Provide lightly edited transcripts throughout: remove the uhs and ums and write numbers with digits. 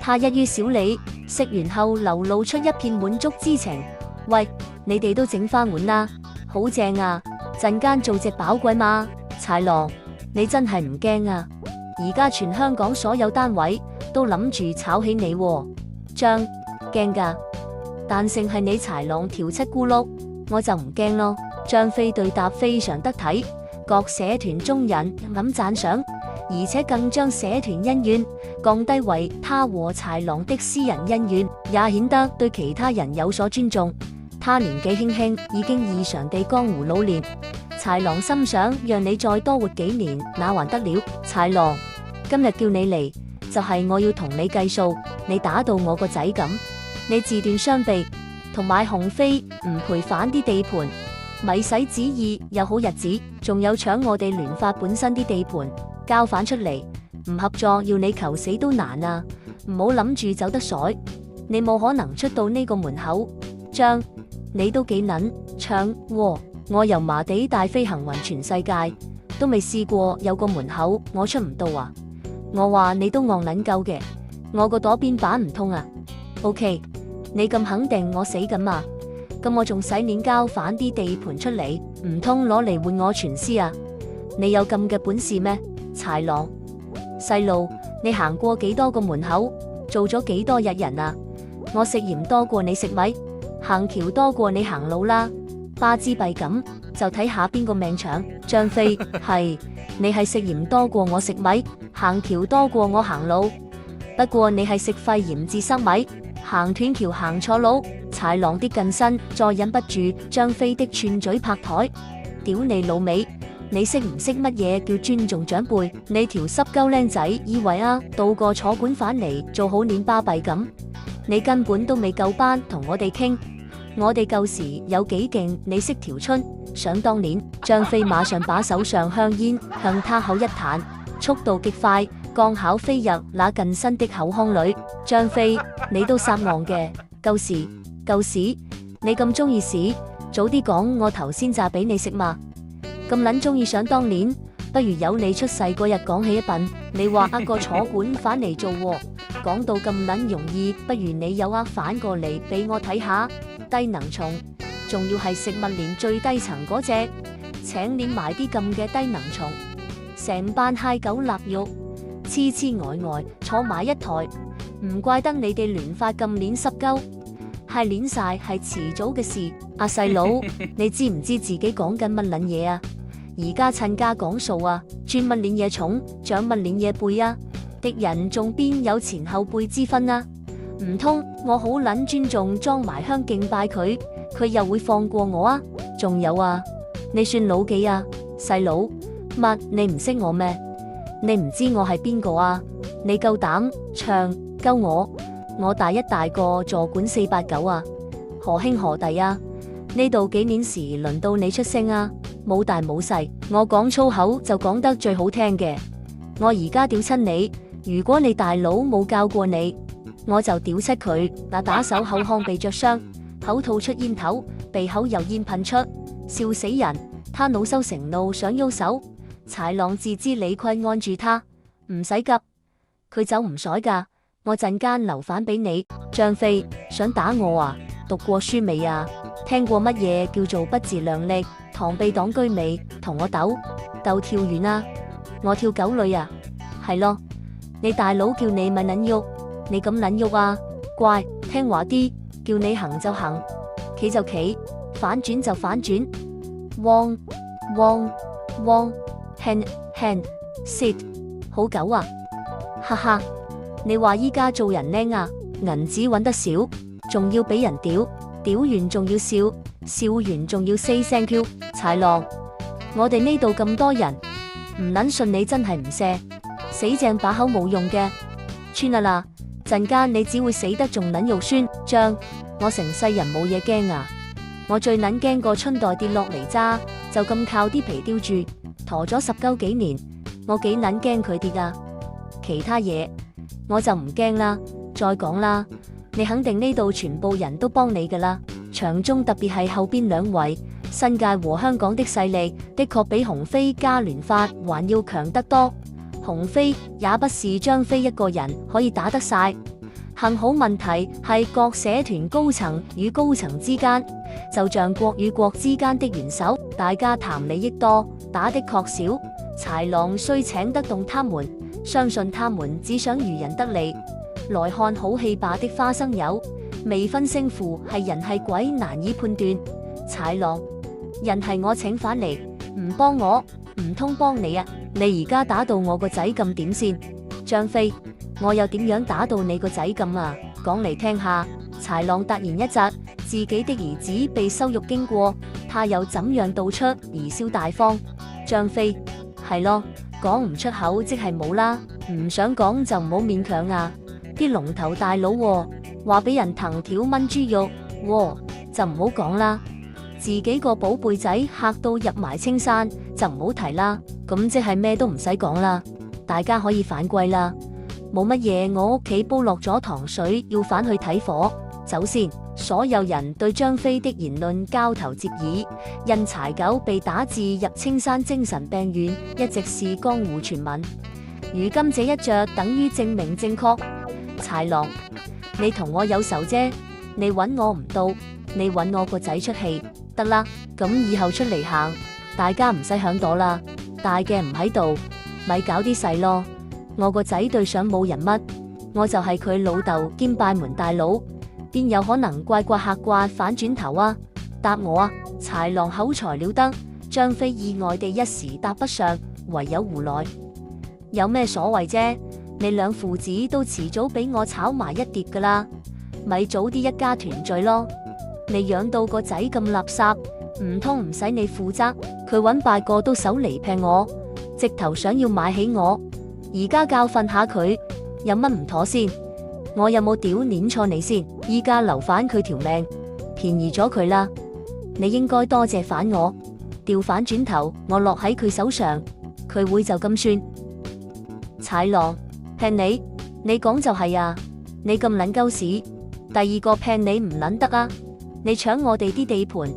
他一於小李，食完後流露出一片滿足之情。喂，你哋都整返碗啦，好正啊！陣間做隻飽鬼嘛，豺狼，你真係唔驚啊？而家全香港所有單位都諗住炒起你喎，張驚㗎？但淨係你豺狼條七咕碌，我就唔驚咯。張飛對答非常得體，各社團中人咁讚賞，而且更將社團恩怨降低為他和豺狼的私人恩怨，也顯得對其他人有所尊重。他年紀輕輕，已經異常地江湖老練。豺狼心想，讓你再多活幾年，那還得了？豺狼，今日叫你嚟，就係我要同你計數。你打到我個仔咁，你自斷雙臂，同買紅飛唔賠返啲地盤，咪使旨意有好日子，仲有搶我哋聯發本身啲地盤，交返出嚟，唔合作要你求死都難啊！唔好諗住走得甩，你冇可能出到呢個門口。張，你都幾撚搶喎？我油麻地大飛行雲全世界都未試過有個門口我出唔到啊！我話你都戇撚夠嘅，我個朵邊板唔通啊 ？OK， 你咁肯定我死緊啊？咁我仲使鏈交返啲地盤出嚟，唔通攞嚟換我全屍啊？你有咁嘅本事咩？豺狼，細路，你行過幾多個門口，做咗幾多日人啊？我食鹽多過你食米，行橋多過你行路啦。巴之幣咁就睇下邊個命長。張飛，係你係食鹽多過我食米，行橋多過我行路。不過你係食肺炎至生米，行斷橋行錯路。豺狼的近身再忍不住張飛的串嘴拍台，屌你老味！你識唔識乜嘢叫尊重長輩？你條濕鳩僆仔以為啊，到個坐館返嚟做好練巴閉咁？你根本都未夠班同我哋傾。我哋舊時有幾勁，你識條春？想當年，張飛馬上把手上香煙向他口一彈，速度極快，剛巧飛入那近身的口腔裏。張飛，你都撒戇嘅，舊時，你咁中意屎，早啲講我頭先炸俾你食嘛。咁撚中意想當年，不如由你出世嗰日講起一品。你話個坐館返嚟做喎，講到咁撚容易，不如你有反過嚟俾我睇下。低能蟲，仲要係食物鏈最低層嗰隻，請練埋啲咁嘅低能蟲，成班嗨狗臘肉，痴痴呆呆坐埋一台，唔怪得你哋聯發咁練濕鳩，係練晒係遲早嘅事。阿細佬，你知唔知自己講緊乜撚嘢啊？而家趁家講數啊，專乜練嘢重，長乜練嘢背啊？敵人仲邊有前後輩之分啊？唔通我好撚尊重裝埋香敬拜佢，佢又會放過我啊？仲有啊，你算老幾啊？細佬，乜你唔識我咩？你唔知我係邊個啊？你夠膽唱鳩我大一大個坐館489啊？何兄何弟啊？呢度幾年時輪到你出聲啊？冇大冇細，我講粗口就講得最好聽嘅。我而家屌親你，如果你大佬冇教過你，我就屌柒佢。那打手口腔被灼傷，口吐出煙頭，鼻口由煙噴出，笑死人。他惱羞成怒想喐手，豺狼自知理虧按住他，唔使急，佢走唔甩噶，我陣間留返俾你。張飛，想打我啊？讀過書未啊？聽過乜嘢叫做不自量力，螳臂擋車未？同我鬥跳遠啊？我跳狗女啊？係咯，你大佬叫你咪撚喐，你咁撚喐啊？乖，聽話啲，叫你行就行，企就企，反轉就反轉。汪 hand sit 好狗啊？哈哈，你話依家做人靚啊？銀紙揾得少，仲要俾人屌，屌完仲要笑，笑完仲要 say thank you。豺狼，我哋呢度咁多人，唔撚信你真係唔射，死正把口冇用嘅。穿啊啦，陣間你只會死得仲撚肉酸。張，我成世人冇嘢驚啊，我最撚驚個春袋跌落嚟渣，就咁靠啲皮吊住，陀咗10鳩幾年，我幾撚驚佢跌啊。其他嘢我就唔驚啦。再講啦，你肯定呢度全部人都幫你噶啦。場中特別係後邊兩位新界和香港的勢力，的確比鴻飛嘉聯發還要強得多。鴻飛也不是張飛一個人可以打得晒。幸好問題係各社團高層與高層之間，就像國與國之間的元首，大家談利益多，打的確少。豺狼雖請得動他們，相信他們只想漁人得利。來看好戲罷的花生友，未分勝負，係人係鬼難以判斷。豺狼，人係我請返嚟，唔幫我，唔通幫你啊？你而家打到我個仔咁點先？張飛，我又點樣打到你個仔咁啊？講嚟聽下。豺狼突然一窒，自己的兒子被羞辱經過，他又怎樣道出貽笑大方？張飛，係咯，講唔出口即係冇啦，唔想講就唔好勉強啊。啲龍頭大佬話俾人藤條炆豬肉，就唔好講啦。自己個寶貝仔嚇到入埋青山，就唔好提啦。咁即係咩都唔使講啦，大家可以反歸啦。冇乜嘢，我屋企煲落咗糖水，要返去睇火。走先。所有人對張飛的言論交頭接耳，因柴狗被打至入青山精神病院，一直是江湖傳聞。如今這一着等於證明正確。豺狼，你同我有仇啫，你揾我唔到，你揾我個仔出氣得啦。咁以後出嚟行，大家唔使響朵啦。大嘅唔喺度，咪搞啲細咯。我個仔對上冇人乜，我就係佢老豆兼拜門大佬，邊有可能怪怪嚇怪反轉頭啊？答我啊！豺狼口才了得，張飛意外地一時答不上，唯有胡來。有咩所謂啫？你兩父子都遲早俾我炒埋一碟噶啦，咪早啲一家團聚咯。你養到個仔咁垃圾，唔通唔使你負責？佢搵8個都手嚟劈我，直頭想要買起我。而家教訓下佢，有乜唔妥先？我有冇屌捻錯你先？依家留返佢條命，便宜咗佢啦。你應該多謝返我，調返轉頭我落喺佢手上，佢會就咁算。豺狼，劈你，你講就係啊！你咁撚鳩屎，第二個劈你唔撚得啊！你搶我哋啲地盤，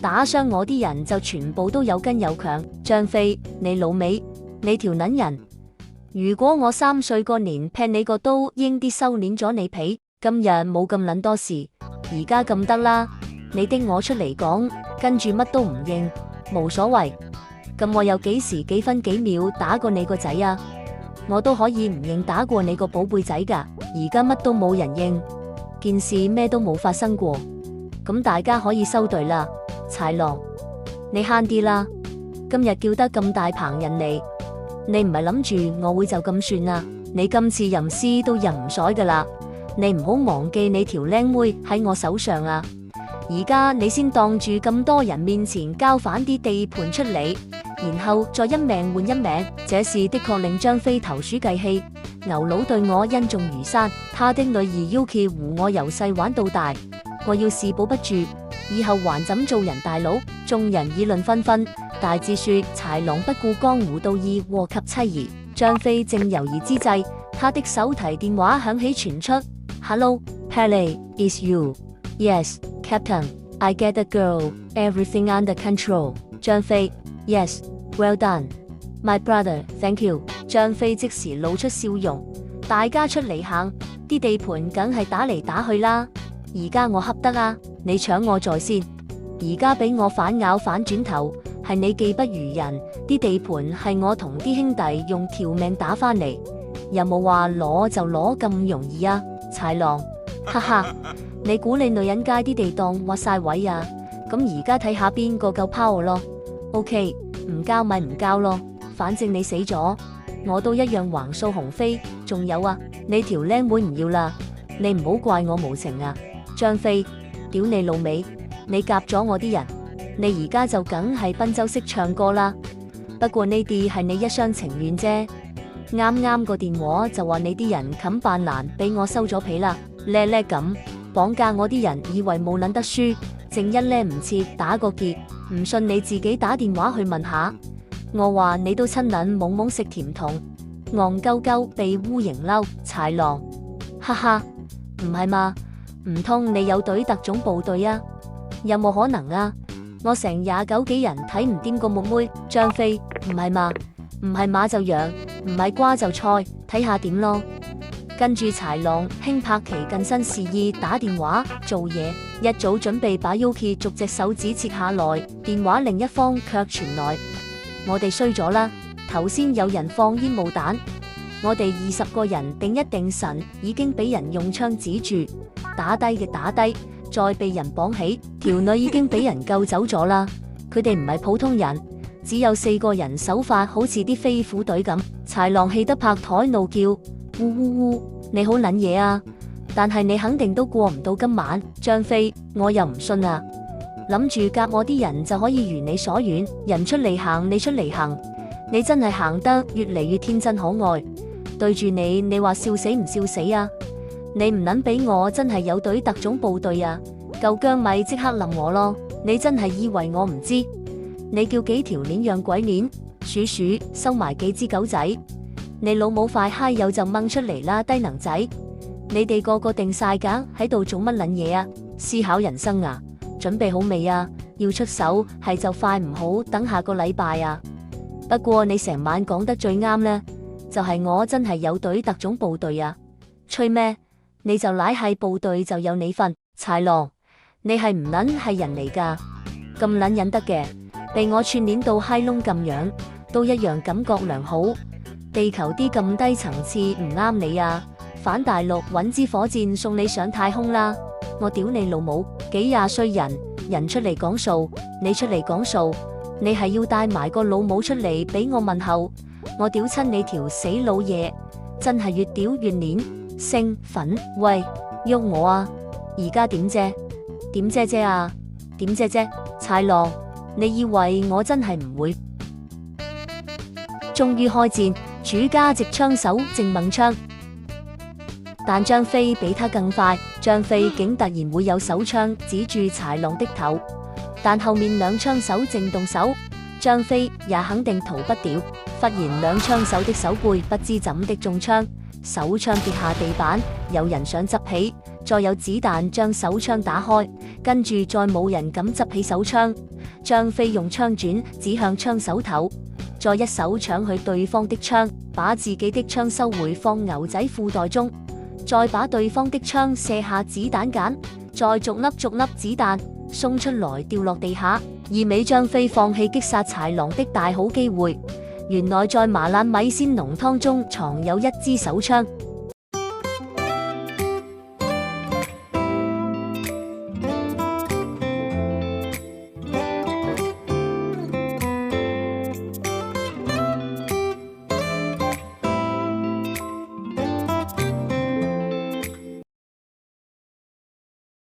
打傷我啲人就全部都有根有強。張飛，你老味，你條撚人！如果我3歲個年劈你個刀，應啲收斂咗你皮。今日冇咁撚多事，而家咁得啦。你叮我出嚟講，跟住乜都唔認，冇所謂。咁我有幾時幾分幾秒打過你個仔啊？我都可以唔認打過你個寶貝仔噶。而家乜都冇人認，件事咩都冇發生過，咁大家可以收隊啦。豺狼，你慳啲啦。今日叫得咁大棚人嚟，你唔係諗住我會就咁算啊？你今次吟詩都吟唔甩噶啦，你唔好忘記你條靚妹喺我手上啊！而家你先當住咁多人面前交返啲地盤出嚟，然後再一命換一命，這事的確令張飛投鼠計器。牛佬對我恩重如山，他的女兒要挾胡我由細玩到大，我要是保不住，以後還怎做人大佬？眾人議論紛紛，大致說豺狼不顧江湖道義，禍及妻兒。張飛正猶豫之際，他的手提電話響起傳出 ：Hello, Pele, is you? Yes, Captain. I get the girl. Everything under control. 張飛 ：Yes, well done, my brother. Thank you. 張飛即時露出笑容。大家出嚟行，啲地盤梗係打嚟打去啦。而家我恰得啊，你搶我在先。而家俾我反咬反轉頭，係你技不如人。啲地盤係我同啲兄弟用條命打返嚟，有冇話攞就攞咁容易啊？豺狼，哈哈，你估你女人街啲地檔挖晒位啊？咁而家睇下邊個夠 power 咯。OK， 唔交咪唔交咯，反正你死咗，我都一樣橫掃鴻飛。仲有啊，你條靚妹唔要啦，你唔好怪我無情啊。張飛，屌你老味，你夾咗我啲人，你而家就梗係賓州式唱歌啦。不過呢啲係你一廂情願啫。啱啱個電話就話你啲人冚扮難俾我收咗皮啦，叻叻咁綁架我啲人，以為冇撚得輸，正一叻唔切打個結。唔信你自己打電話去問下。我話你都親撚懵懵食甜筒，戇鳩鳩被烏蠅嬲。豺狼，哈哈，唔係嘛？唔通你有隊特種部隊啊？有冇可能啊？我成29幾人睇唔掂個木妹，張飛唔係嘛？唔係馬就羊，唔係瓜就菜，睇下點咯。跟住豺狼輕拍其近身示意打電話做嘢，一早準備把 Yuki 逐隻手指切下來，電話另一方卻傳來：我哋衰咗啦，頭先有人放煙霧彈，我哋20個人定一定神，已經俾人用槍指住，打低嘅打低，再被人綁起，條女已經俾人救走咗啦。佢哋唔係普通人，只有4個人，手法好似啲飛虎隊咁。豺狼氣得拍台怒叫：嗚嗚嗚，你好撚嘢啊！但係你肯定都過唔到今晚。張飛，我又唔信啊！諗住夾我啲人就可以如你所願，人出嚟行，你出嚟行，你真係行得越嚟越天真可愛。對住你，你話笑死唔笑死啊？你唔撚俾我，真係有隊特種部隊啊！夠薑咪即刻淋我咯！你真係以為我唔知？你叫幾條鏈讓鬼鏈，鼠鼠收埋幾隻狗仔，你老母快嗨友就掹出嚟啦！低能仔，你哋個個定晒㗎，喺度做乜撚嘢啊？思考人生啊？準備好未啊？要出手係就快，唔好等下個禮拜啊！不過你成晚講得最啱呢，就係我真係有隊特種部隊啊！吹咩？你就乃係部隊就有你份。豺狼，你係唔撚係人嚟㗎？咁撚忍得嘅？被我串鏈到嗨窿咁樣，都一樣感覺良好。地球啲咁低層次唔啱你啊！返大陸搵支火箭送你上太空啦！我屌你老母，幾廿歲人出嚟講數，你出嚟講數，你係要帶埋個老母出嚟俾我問候？我屌親你條死老嘢，真係越屌越鏈，興奮！喂，喐我啊！而家點啫？點啫啫啊？點啫啫？豺狼！你以為我真係唔會？終於開戰，主家直槍手正掹槍，但張飛比他更快。張飛竟突然會有手槍指住豺狼的頭，但後面兩槍手正動手，張飛也肯定逃不掉。忽然兩槍手的手背不知怎的中槍，手槍跌下地板，有人想執起，再有子彈將手槍打開，跟住再冇人敢執起手槍。張飛用槍轉指向槍手頭，再一手搶去對方的槍，把自己的槍收回放牛仔褲袋中，再把對方的槍卸下子彈繭，再逐粒逐粒子彈送出來掉落地下。意味張飛放棄擊殺豺狼的大好機會。原來在麻辣米線濃湯中藏有一支手槍。